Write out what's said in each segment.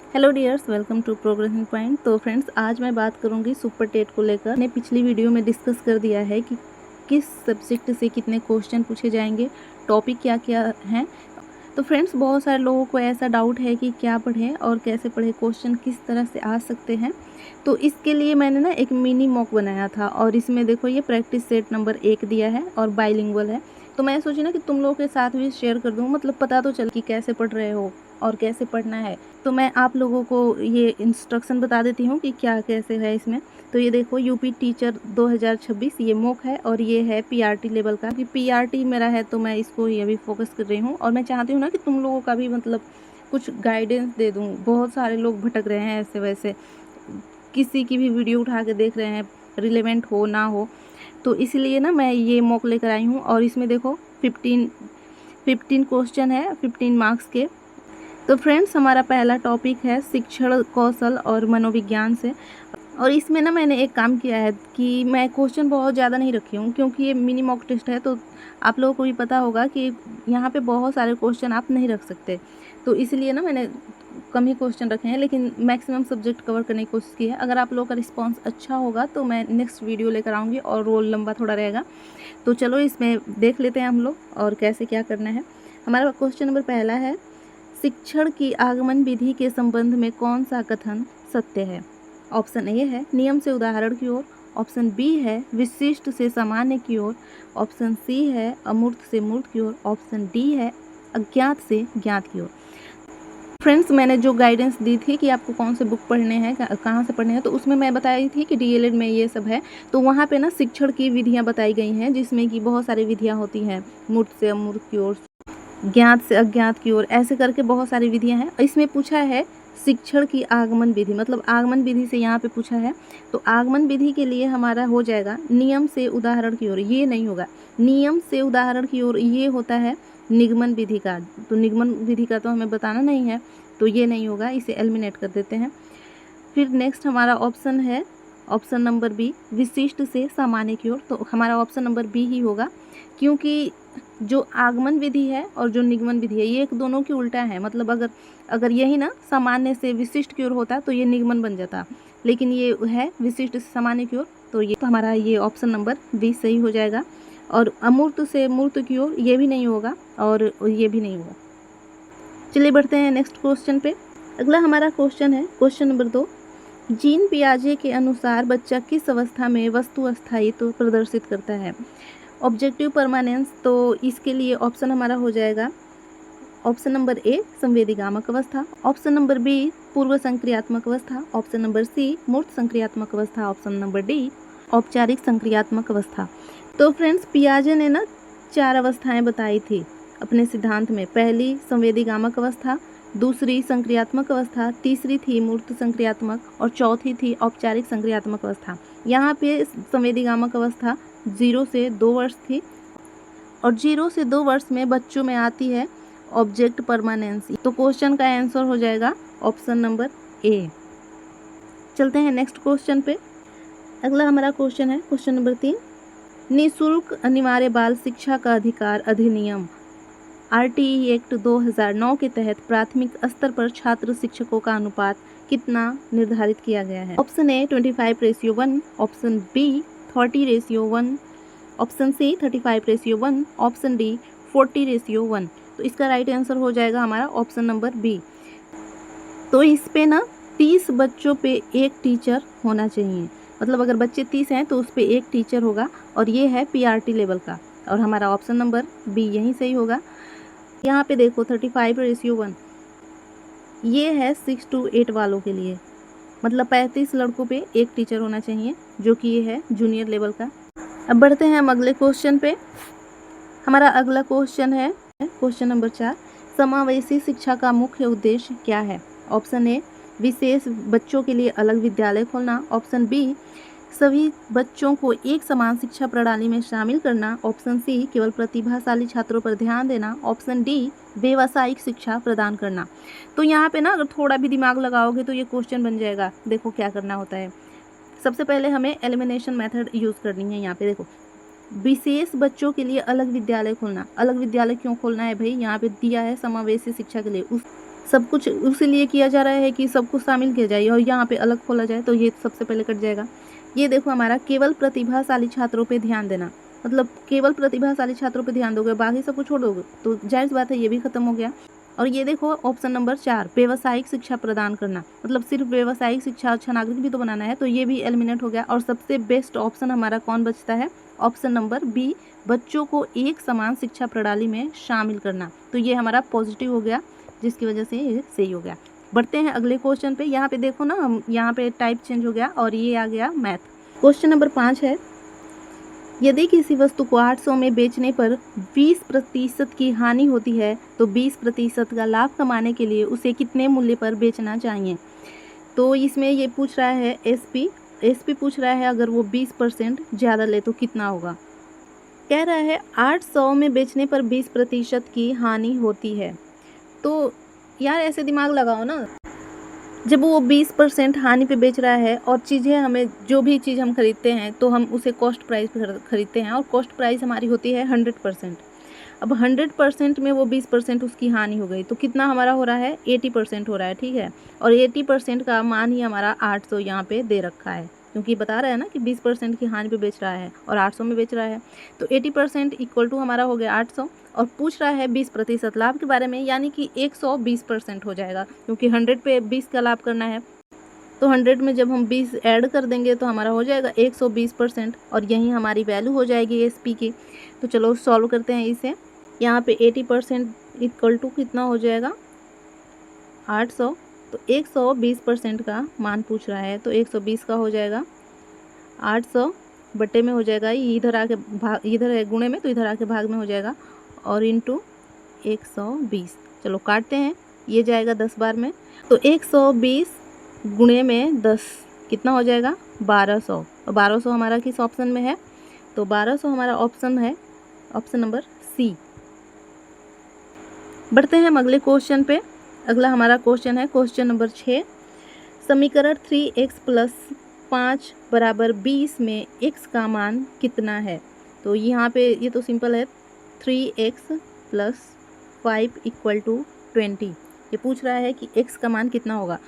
Hello dears, welcome to progressing point. तो friends, आज मैं बात करूंगी सुपर टेट को लेकर। मैंने पिछली वीडियो में डिस्कस कर दिया है कि किस सब्जेक्ट से कितने क्वेश्चन पूछे जाएंगे, टॉपिक क्या क्या हैं। तो फ्रेंड्स, बहुत सारे लोगों को ऐसा डाउट है कि क्या पढ़ें और कैसे पढ़ें, क्वेश्चन किस तरह से आ सकते हैं। तो इसके लिए मैंने ना एक मिनी मॉक बनाया था और इसमें देखो ये प्रैक्टिस सेट नंबर 1 दिया है और बाइलिंगुअल है। तो मैं सोची ना कि तुम लोगों के साथ भी शेयर कर दूँ, मतलब पता तो चल कि कैसे पढ़ रहे हो और कैसे पढ़ना है। तो मैं आप लोगों को ये इंस्ट्रक्शन बता देती हूँ कि क्या कैसे है इसमें। तो ये देखो, यूपी टीचर 2026 ये मॉक है और ये है पीआरटी लेवल का। कि पीआरटी मेरा है तो मैं इसको ही अभी फोकस कर रही हूँ और मैं चाहती हूँ ना कि तुम लोगों का भी मतलब कुछ गाइडेंस दे दूँ। बहुत सारे लोग भटक रहे हैं ऐसे वैसे, किसी की भी वीडियो उठा के देख रहे हैं, रिलेवेंट हो ना हो। तो इसलिए ना मैं ये मॉक लेकर आई हूँ और इसमें देखो 15 क्वेश्चन है, 15 मार्क्स के। तो फ्रेंड्स, हमारा पहला टॉपिक है शिक्षण कौशल और मनोविज्ञान से। और इसमें ना मैंने एक काम किया है कि मैं क्वेश्चन बहुत ज़्यादा नहीं रखी हूँ, क्योंकि ये मिनी मॉक टेस्ट है। तो आप लोगों को भी पता होगा कि यहाँ पे बहुत सारे क्वेश्चन आप नहीं रख सकते। तो इसलिए ना मैंने कम ही क्वेश्चन रखे हैं, लेकिन मैक्सिमम सब्जेक्ट कवर करने की कोशिश की है। अगर आप लोगों का रिस्पांस अच्छा होगा तो मैं नेक्स्ट वीडियो लेकर आऊँगी और रोल लंबा थोड़ा रहेगा। तो चलो इसमें देख लेते हैं हम लोग और कैसे क्या करना है। हमारा क्वेश्चन नंबर पहला है, शिक्षण की आगमन विधि के संबंध में कौन सा कथन सत्य है। ऑप्शन ए है नियम से उदाहरण की ओर, ऑप्शन बी है विशिष्ट से सामान्य की ओर, ऑप्शन सी है अमूर्त से मूर्त की ओर, ऑप्शन डी है अज्ञात से ज्ञात की ओर। फ्रेंड्स, मैंने जो गाइडेंस दी थी कि आपको कौन से बुक पढ़ने हैं, कहाँ से पढ़ने हैं, तो उसमें मैं बताई थी कि डीएलएड में ये सब है। तो वहाँ पे ना शिक्षण की विधियाँ बताई गई हैं, जिसमें कि बहुत सारी विधियाँ होती हैं, मूर्त से अमूर्त की ओर, ज्ञात से अज्ञात की ओर, ऐसे करके बहुत सारी विधियां हैं। इसमें पूछा है शिक्षण की आगमन विधि, मतलब आगमन विधि से यहाँ पे पूछा है। तो आगमन विधि के लिए हमारा हो जाएगा नियम से उदाहरण की ओर, ये नहीं होगा। नियम से उदाहरण की ओर ये होता है निगमन विधि का। तो निगमन विधि का तो हमें बताना नहीं है, तो ये नहीं होगा, इसे एलिमिनेट कर देते हैं। फिर नेक्स्ट हमारा ऑप्शन है ऑप्शन नंबर बी, विशिष्ट से सामान्य की ओर। तो हमारा ऑप्शन नंबर बी ही होगा, क्योंकि जो आगमन विधि है और जो निगमन विधि है ये एक दोनों की उल्टा है। मतलब अगर यही ना सामान्य से विशिष्ट की ओर होता तो ये निगमन बन जाता, लेकिन ये है विशिष्ट से सामान्य की ओर। तो हमारा ये ऑप्शन नंबर बी सही हो जाएगा। और अमूर्त से मूर्त की ओर ये भी नहीं होगा और ये भी नहीं होगा। चलिए बढ़ते हैं नेक्स्ट क्वेश्चन पे। अगला हमारा क्वेश्चन है क्वेश्चन नंबर 2, जीन पियाजे के अनुसार बच्चा किस अवस्था में वस्तु अस्थायित्व प्रदर्शित करता है। ऑब्जेक्टिव परमानेंस, तो इसके लिए ऑप्शन हमारा हो जाएगा ऑप्शन नंबर ए संवेदीगामक अवस्था, ऑप्शन नंबर बी पूर्व संक्रियात्मक अवस्था, ऑप्शन नंबर सी मूर्त संक्रियात्मक अवस्था, ऑप्शन नंबर डी औपचारिक संक्रियात्मक अवस्था। तो फ्रेंड्स, पियाजे ने ना 4 अवस्थाएं बताई थी अपने सिद्धांत में। पहली संवेदीगामक अवस्था, दूसरी संक्रियात्मक अवस्था, तीसरी थी मूर्त संक्रियात्मक और चौथी थी औपचारिक संक्रियात्मक अवस्था। यहाँ पे संवेदीगामक अवस्था 0 से 2 वर्ष थी और 0 से 2 वर्ष में बच्चों में आती है ऑब्जेक्ट परमानेंस। तो क्वेश्चन का आंसर हो जाएगा ऑप्शन नंबर ए। चलते हैं नेक्स्ट क्वेश्चन पे। अगला हमारा क्वेश्चन है क्वेश्चन नंबर 3, निःशुल्क अनिवार्य बाल शिक्षा का अधिकार अधिनियम आरटीई एक्ट 2009 के तहत प्राथमिक स्तर पर छात्र शिक्षकों का अनुपात कितना निर्धारित किया गया है। Option A 25:1, option B 30:1, option C 35:1, option D 40:1। तो इसका राइट आंसर हो जाएगा हमारा ऑप्शन नंबर बी। तो इस पे ना 30 बच्चों पे एक टीचर होना चाहिए, मतलब अगर बच्चे 30 हैं तो उस पे एक टीचर होगा और ये है पीआरटी लेवल का। और हमारा ऑप्शन नंबर बी यही सही होगा। यहाँ पे देखो 35:1, ये है 6 to 8 वालों के लिए, मतलब 35 लड़कों पे एक टीचर होना चाहिए, जो कि ये है जूनियर लेवल का। अब बढ़ते हैं हम अगले क्वेश्चन पे। हमारा अगला क्वेश्चन है क्वेश्चन नंबर 4, समावेशी शिक्षा का मुख्य उद्देश्य क्या है। ऑप्शन ए विशेष बच्चों के लिए अलग विद्यालय खोलना, ऑप्शन बी सभी बच्चों को एक समान शिक्षा प्रणाली में शामिल करना, ऑप्शन सी केवल प्रतिभाशाली छात्रों पर ध्यान देना, ऑप्शन डी व्यावसायिक शिक्षा प्रदान करना। तो यहाँ पे ना अगर थोड़ा भी दिमाग लगाओगे तो ये क्वेश्चन बन जाएगा। देखो क्या करना होता है, सबसे पहले हमें एलिमिनेशन मेथड यूज़ करनी है। यहाँ पे देखो विशेष बच्चों के लिए अलग विद्यालय खोलना, अलग विद्यालय क्यों खोलना है भाई, यहाँ पे दिया है समावेशी शिक्षा के लिए। उस सब कुछ उसी किया जा रहा है कि सब कुछ शामिल किया जाए और यहाँ पे अलग खोला जाए, तो ये सबसे पहले कट जाएगा। ये देखो हमारा केवल प्रतिभाशाली छात्रों पे ध्यान देना, मतलब केवल प्रतिभाशाली छात्रों पे ध्यान दोगे, बाकी सब कुछ छोड़ दोगे, तो जायज़ बात है ये भी खत्म हो गया। और ये देखो ऑप्शन नंबर 4, व्यावसायिक शिक्षा प्रदान करना, मतलब सिर्फ व्यावसायिक शिक्षा, अच्छा नागरिक भी तो बनाना है, तो ये भी एलिमिनेट हो गया। और सबसे बेस्ट ऑप्शन हमारा कौन बचता है? ऑप्शन नंबर बी, बच्चों को एक समान शिक्षा प्रणाली में शामिल करना, तो ये हमारा पॉजिटिव हो गया, जिसकी वजह से ये सही हो गया। बढ़ते हैं अगले क्वेश्चन पे। यहाँ पे देखो ना, हम यहाँ पे टाइप चेंज हो गया और ये आ गया मैथ। क्वेश्चन नंबर 5 है, यदि किसी वस्तु को 800 में बेचने पर 20% की हानि होती है तो 20% का लाभ कमाने के लिए उसे कितने मूल्य पर बेचना चाहिए? तो इसमें ये पूछ रहा है एसपी पूछ रहा है, अगर वो 20% ज़्यादा ले तो कितना होगा? कह रहा है 800 में बेचने पर 20% की हानि होती है। तो यार ऐसे दिमाग लगाओ ना, जब वो 20% हानि पे बेच रहा है और चीज़ें, हमें जो भी चीज़ हम खरीदते हैं तो हम उसे कॉस्ट प्राइस पे खरीदते हैं और कॉस्ट प्राइस हमारी होती है 100%। अब 100% में वो 20% उसकी हानि हो गई तो कितना हमारा हो रहा है? 80% हो रहा है, ठीक है। और 80% का मान ही हमारा 800 यहाँ पे दे रखा है, क्योंकि बता रहा है ना कि 20% की हानि पे बेच रहा है और 800 में बेच रहा है, तो 80% इक्वल टू हमारा हो गया 800। और पूछ रहा है 20% लाभ के बारे में, यानी कि 120% हो जाएगा, क्योंकि 100 पे 20 का लाभ करना है, तो 100 में जब हम 20 ऐड कर देंगे तो हमारा हो जाएगा 120%, और यही हमारी वैल्यू हो जाएगी एसपी की। तो चलो सॉल्व करते हैं इसे। यहाँ पे 80% इक्वल टू कितना हो जाएगा? 800, तो 120% का मान पूछ रहा है, तो 120 का हो जाएगा 800 बटे में हो जाएगा, ये इधर आके भाग, इधर है गुणे में तो इधर आके भाग में हो जाएगा, और इंटू 120। चलो काटते हैं, ये जाएगा 10 बार में, तो 120 गुणे में 10 कितना हो जाएगा? 1200। और 1200 हमारा किस ऑप्शन में है? तो 1200 हमारा ऑप्शन है ऑप्शन नंबर सी। बढ़ते हैं हम अगले क्वेश्चन पे। अगला हमारा क्वेश्चन है क्वेश्चन नंबर 6, समीकरण 3x + 5 = 20 में x का मान कितना है? तो यहाँ पे ये तो सिंपल है, 3x + 5 = 20। ये पूछ रहा है कि x का मान कितना होगा,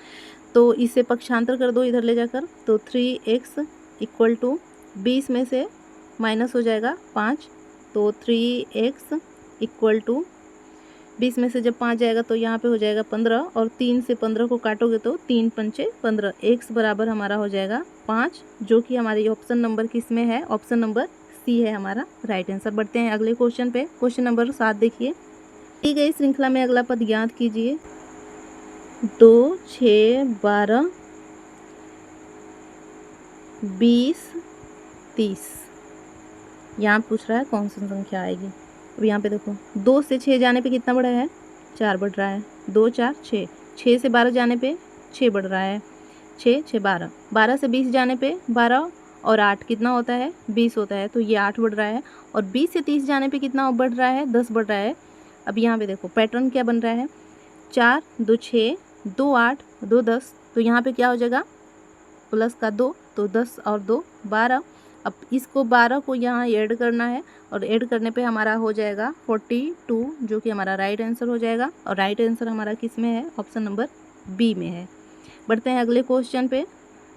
तो इसे पक्षांतर कर दो इधर ले जाकर, तो 3x = 20 में से माइनस हो जाएगा 5, तो 3x = 20 में से जब 5 जाएगा तो यहाँ पे हो जाएगा 15, और 3 से 15 को काटोगे तो 3 पंचे 15, x बराबर हमारा हो जाएगा 5, जो कि हमारी ऑप्शन नंबर किस में है? ऑप्शन नंबर सी है हमारा राइट आंसर। बढ़ते हैं अगले क्वेश्चन पे। क्वेश्चन नंबर 7 देखिए, दी गई श्रृंखला में अगला पद ज्ञात कीजिए। 2, 6, 12, 20, 30। यहाँ पूछ रहा है कौन सी संख्या आएगी। अब यहाँ पे देखो, 2 से 6 जाने पे कितना बढ़ा है? 4 बढ़ रहा है, 2 4 6, 6 से 12 जाने पे 6 बढ़ रहा है, 6 6 12, 12 से 20 जाने पे 12 और 8 कितना होता है? 20 होता है, तो ये 8 बढ़ रहा है। और 20 से 30 जाने पे कितना बढ़ रहा है? 10 बढ़ रहा है। अब यहाँ पे देखो पैटर्न क्या बन रहा है, 4 2 6 2 8 2 10, तो यहाँ पे क्या हो जाएगा? प्लस का 2, तो 10 और 2 12। अब इसको 12 को यहाँ ऐड करना है, और ऐड करने पे हमारा हो जाएगा 42, जो कि हमारा राइट आंसर हो जाएगा। और राइट आंसर हमारा किस में है? ऑप्शन नंबर बी में है। बढ़ते हैं अगले क्वेश्चन पे।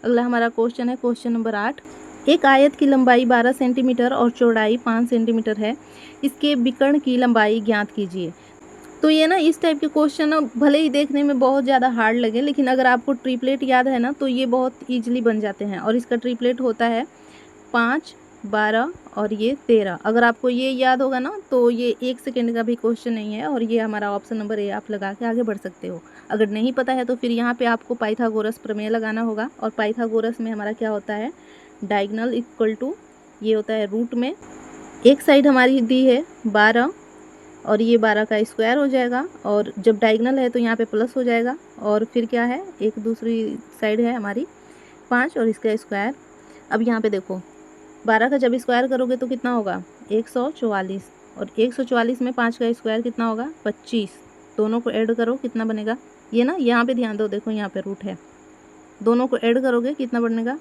अगला हमारा क्वेश्चन है क्वेश्चन नंबर 8, एक आयत की लंबाई 12 सेंटीमीटर और चौड़ाई 5 सेंटीमीटर है, इसके विकर्ण की लंबाई ज्ञात कीजिए। तो ये ना इस टाइप के क्वेश्चन ना भले ही देखने में बहुत ज़्यादा हार्ड लगे, लेकिन अगर आपको ट्रिपलेट याद है ना तो ये बहुत ईजिली बन जाते हैं। और इसका ट्रिपलेट होता है 5, 12 और ये 13। अगर आपको ये याद होगा ना तो ये 1 सेकेंड का भी क्वेश्चन नहीं है, और ये हमारा ऑप्शन नंबर ए आप लगा के आगे बढ़ सकते हो। अगर नहीं पता है तो फिर यहाँ पे आपको पाइथागोरस प्रमेय लगाना होगा, और पाइथागोरस में हमारा क्या होता है? डायगोनल इक्वल टू, ये होता है रूट में, एक साइड हमारी दी है 12 और ये 12 का स्क्वायर हो जाएगा, और जब डायगोनल है तो यहाँ पे प्लस हो जाएगा, और फिर क्या है, एक दूसरी साइड है हमारी 5 और इसका स्क्वायर। अब यहाँ पे देखो 12 का जब स्क्वायर करोगे तो कितना होगा? 144, और 144 में 5 का स्क्वायर कितना होगा? 25। दोनों को ऐड करो कितना बनेगा? ये ना यहाँ पे ध्यान दो, देखो यहाँ पे रूट है, दोनों को ऐड करोगे कितना बनेगा?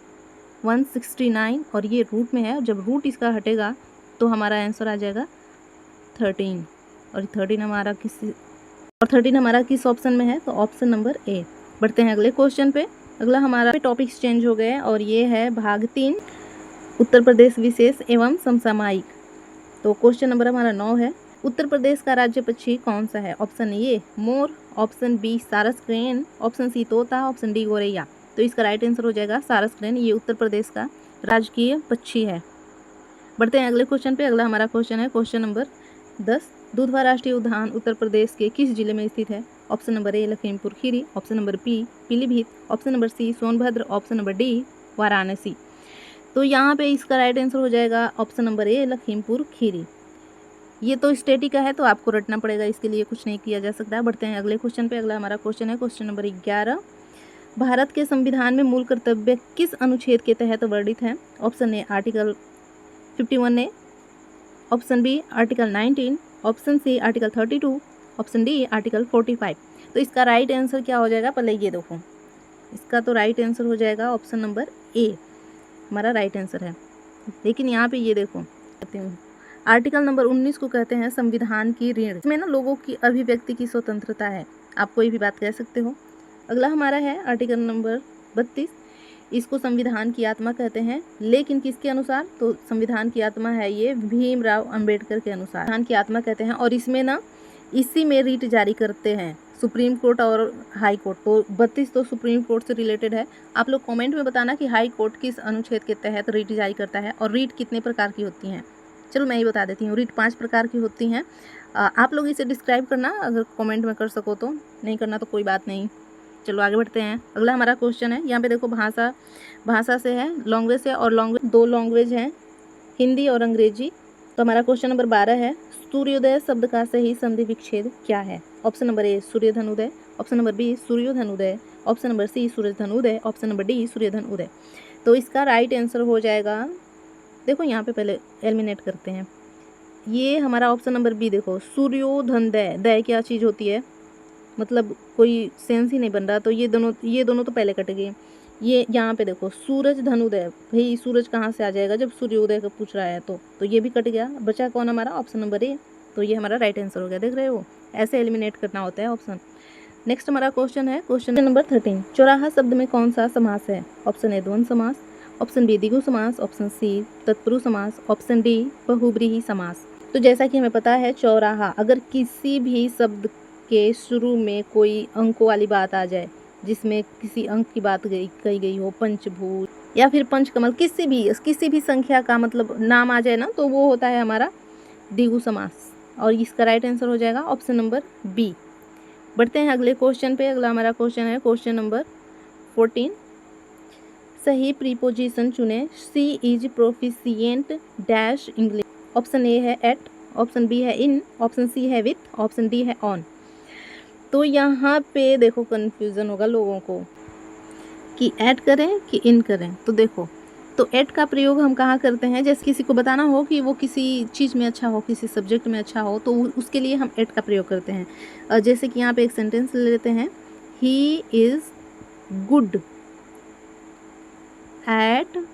169, और ये रूट में है, जब रूट इसका हटेगा तो हमारा आंसर आ जाएगा 13, और 13 हमारा किस और 13 हमारा किस ऑप्शन में है, तो ऑप्शन नंबर ए। बढ़ते हैं अगले क्वेश्चन पे। अगला हमारा टॉपिक्स चेंज हो गए और ये है भाग 3 उत्तर प्रदेश विशेष एवं समसामयिक। तो क्वेश्चन नंबर हमारा 9 है, उत्तर प्रदेश का राज्य पक्षी कौन सा है? ऑप्शन ए मोर, ऑप्शन बी सारस क्रेन, ऑप्शन सी तोता, ऑप्शन डी गोरैया। तो इसका राइट आंसर हो जाएगा सारस क्रेन, ये उत्तर प्रदेश का राजकीय पक्षी है। बढ़ते हैं अगले क्वेश्चन पे। अगला हमारा क्वेश्चन है क्वेश्चन नंबर 10, दुधवा राष्ट्रीय उद्यान उत्तर प्रदेश के किस जिले में स्थित है? Option number A Lakhimpur Kheri, option number B Pilibhit, option number C Sonbhadra, option number D Varanasi. तो यहाँ पे इसका राइट आंसर हो जाएगा option number A Lakhimpur Kheri. ये तो स्टेट का है तो आपको रटना पड़ेगा, इसके लिए कुछ नहीं किया जा सकता है। बढ़ते हैं अगले क्वेश्चन पे। अगला हमारा क्वेश्चन है क्वेश्चन नंबर 11, भारत के संविधान में मूल कर्तव्य किस अनुच्छेद के तहत वर्णित है? Option A article 51A, option B article 19, option C article 32, option D article 45। तो इसका राइट आंसर क्या हो जाएगा, पहले ये देखो, इसका तो राइट आंसर हो जाएगा ऑप्शन नंबर ए, हमारा राइट आंसर है। लेकिन यहाँ पे ये देखो, कहते हैं आर्टिकल नंबर 19 को कहते हैं संविधान की रीढ़। इसमें ना लोगों की अभिव्यक्ति की स्वतंत्रता है, आप कोई भी बात कह सकते हो। अगला हमारा है आर्टिकल नंबर 32, इसको संविधान की आत्मा कहते हैं, लेकिन किसके अनुसार? तो संविधान की आत्मा है ये भीमराव अंबेडकर के अनुसार संविधान की आत्मा कहते हैं। और इसमें ना इसी में रीट जारी करते हैं सुप्रीम कोर्ट और हाई कोर्ट। तो 32 तो सुप्रीम कोर्ट से रिलेटेड है। आप लोग कमेंट में बताना कि हाई कोर्ट किस अनुच्छेद के तहत रीट जारी करता है और रीट कितने प्रकार की होती हैं। चलो मैं ही बता देती हूँ, रीट 5 प्रकार की होती हैं। आप लोग इसे डिस्क्राइब करना अगर कमेंट में कर सको तो, नहीं करना तो कोई बात नहीं। चलो आगे बढ़ते हैं। अगला हमारा क्वेश्चन है, यहाँ पे देखो भाषा से है, लैंग्वेज से, और लैंग्वेज 2 लैंग्वेज हैं, हिंदी और अंग्रेजी। तो हमारा क्वेश्चन नंबर 12 है, सूर्योदय शब्द का सही संधि विच्छेद क्या है? ऑप्शन नंबर ए सूर्यधन उदय, ऑप्शन नंबर बी सूर्योधन उदय, ऑप्शन नंबर सी सूर्यधन उदय, ऑप्शन नंबर डी सूर्यधन उदय। तो इसका राइट आंसर हो जाएगा, देखो यहाँ पे पहले एलिमिनेट करते हैं, ये हमारा ऑप्शन नंबर बी देखो सूर्योधन दय। दय क्या चीज़ होती है, मतलब कोई सेंस ही नहीं बन रहा। तो ये दोनों तो पहले कट गए। ये यहाँ पे देखो सूरज धनुदय, भाई सूरज कहाँ से आ जाएगा जब सूर्योदय का पूछ रहा है, तो ये भी कट गया। बचा कौन हमारा, ऑप्शन नंबर ए। तो ये हमारा राइट आंसर हो गया, देख रहे हो, ऐसे एलिमिनेट करना होता है ऑप्शन। नेक्स्ट हमारा क्वेश्चन है क्वेश्चन नंबर 13, चौराहा शब्द में कौन सा समास है? ऑप्शन ए द्वंद्व समास, ऑप्शन बी द्विगु समास, ऑप्शन सी तत्पुरुष समास, ऑप्शन डी बहुब्रीहि समास। तो जैसा कि हमें पता है चौराहा, अगर किसी भी शब्द के शुरू में कोई अंकों वाली बात आ जाए, जिसमें किसी अंक की बात कही गई हो, पंचभूत या फिर पंचकमल, किसी भी संख्या का मतलब नाम आ जाए ना, तो वो होता है हमारा द्विगु समास। और इसका राइट आंसर हो जाएगा ऑप्शन नंबर बी। बढ़ते हैं अगले क्वेश्चन पे। अगला हमारा क्वेश्चन है क्वेश्चन नंबर 14, सही प्रीपोजिशन चुने। She is proficient dash English. Option A है एट, ऑप्शन बी है इन, ऑप्शन सी है विथ, ऑप्शन डी है ऑन। तो यहाँ पे देखो कन्फ्यूज़न होगा लोगों को कि ऐड करें कि इन करें। तो देखो, तो ऐड का प्रयोग हम कहाँ करते हैं, जैसे किसी को बताना हो कि वो किसी चीज़ में अच्छा हो, किसी सब्जेक्ट में अच्छा हो, तो उसके लिए हम ऐड का प्रयोग करते हैं। जैसे कि यहाँ पे एक सेंटेंस ले लेते हैं, he is good at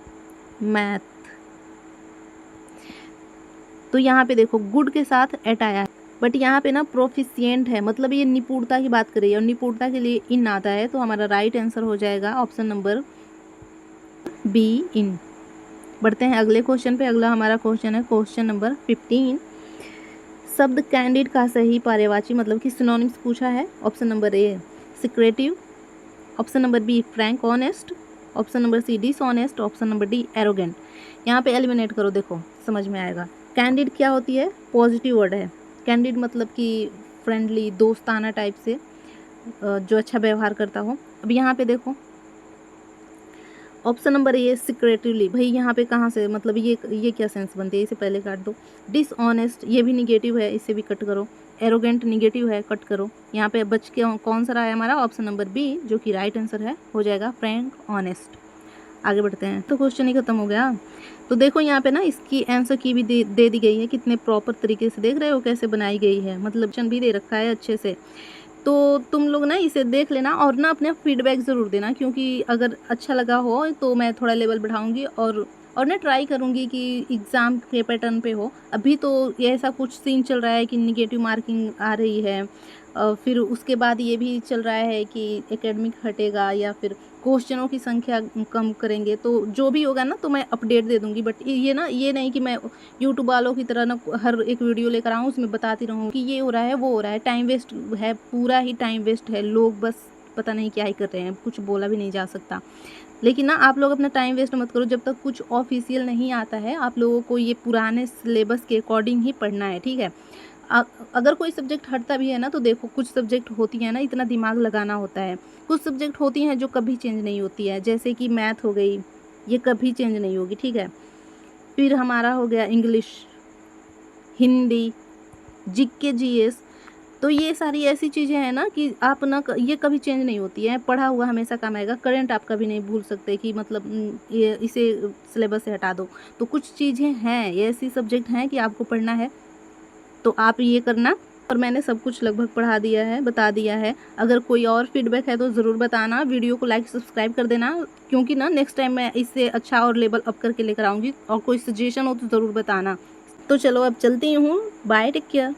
math. तो यहाँ पे देखो गुड के साथ एट आया है, बट यहाँ पे ना प्रोफिशिएंट है, मतलब ये निपुणता की बात कर रही है और निपुणता के लिए इन आता है। तो हमारा राइट आंसर हो जाएगा ऑप्शन नंबर बी इन। बढ़ते हैं अगले क्वेश्चन पे। अगला हमारा क्वेश्चन है क्वेश्चन नंबर 15, शब्द कैंडिड का सही पर्यायवाची मतलब कि सिनोनिम्स पूछा है। Option number A secretive, option number B frank honest, option number C dishonest, option number D arrogant. यहाँ पे एलिमिनेट करो, देखो समझ में आएगा। कैंडिड क्या होती है, पॉजिटिव वर्ड है। कैंडिड मतलब कि फ्रेंडली, दोस्ताना टाइप से, जो अच्छा व्यवहार करता हो। अब यहाँ पे देखो ऑप्शन नंबर ए सिक्रेटिवली, भाई यहाँ पे कहाँ से, मतलब ये क्या सेंस बनती है, इसे पहले काट दो। डिसऑनेस्ट ये भी निगेटिव है, इसे भी कट करो। एरोगेंट निगेटिव है, कट करो। यहाँ पे बच के कौन सा रहा है हमारा, ऑप्शन नंबर बी, जो कि राइट आंसर है, हो जाएगा फ्रैंक ऑनेस्ट। आगे बढ़ते हैं, तो क्वेश्चन ही खत्म हो गया। तो देखो यहाँ पे ना इसकी आंसर की भी दे दी गई है, कितने प्रॉपर तरीके से, देख रहे हो कैसे बनाई गई है, मतलब ऑप्शन भी दे रखा है अच्छे से। तो तुम लोग ना इसे देख लेना और ना अपने फीडबैक ज़रूर देना, क्योंकि अगर अच्छा लगा हो तो मैं थोड़ा लेवल बढ़ाऊंगी और ना ट्राई करूंगी कि एग्ज़ाम के पैटर्न पे हो। अभी तो ये ऐसा कुछ सीन चल रहा है कि निगेटिव मार्किंग आ रही है, फिर उसके बाद ये भी चल रहा है कि एकेडमिक हटेगा या फिर क्वेश्चनों की संख्या कम करेंगे, तो जो भी होगा ना तो मैं अपडेट दे दूँगी। बट ये ना, ये नहीं कि मैं यूट्यूब वालों की तरह ना हर एक वीडियो लेकर आऊँ उसमें बताती रहूँ कि ये हो रहा है वो हो रहा है। टाइम वेस्ट है, पूरा ही टाइम वेस्ट है। लोग बस पता नहीं क्या ही कर रहे हैं, कुछ बोला भी नहीं जा सकता। लेकिन ना आप लोग अपना टाइम वेस्ट मत करो, जब तक कुछ ऑफिशियल नहीं आता है आप लोगों को ये पुराने सिलेबस के अकॉर्डिंग ही पढ़ना है, ठीक है। अगर कोई सब्जेक्ट हटता भी है ना तो देखो, कुछ सब्जेक्ट होती है ना इतना दिमाग लगाना होता है, कुछ सब्जेक्ट होती हैं जो कभी चेंज नहीं होती है, जैसे कि मैथ हो गई, ये कभी चेंज नहीं होगी, ठीक है। फिर हमारा हो गया इंग्लिश, हिंदी, जीके, जीएस, तो ये सारी ऐसी चीज़ें हैं ना कि आप ना ये कभी चेंज नहीं होती है, पढ़ा हुआ हमेशा काम आएगा। करंट आप कभी नहीं भूल सकते कि मतलब ये इसे सिलेबस से हटा दो। तो कुछ चीज़ें हैं, ये ऐसी सब्जेक्ट हैं कि आपको पढ़ना है तो आप ये करना। और मैंने सब कुछ लगभग पढ़ा दिया है, बता दिया है। अगर कोई और फीडबैक है तो ज़रूर बताना, वीडियो को लाइक सब्सक्राइब कर देना, क्योंकि ना नेक्स्ट टाइम मैं इससे अच्छा और लेवल अप करके लेकर आऊँगी। और कोई सजेशन हो तो ज़रूर बताना। तो चलो अब चलती हूँ, बाय, टेक केयर।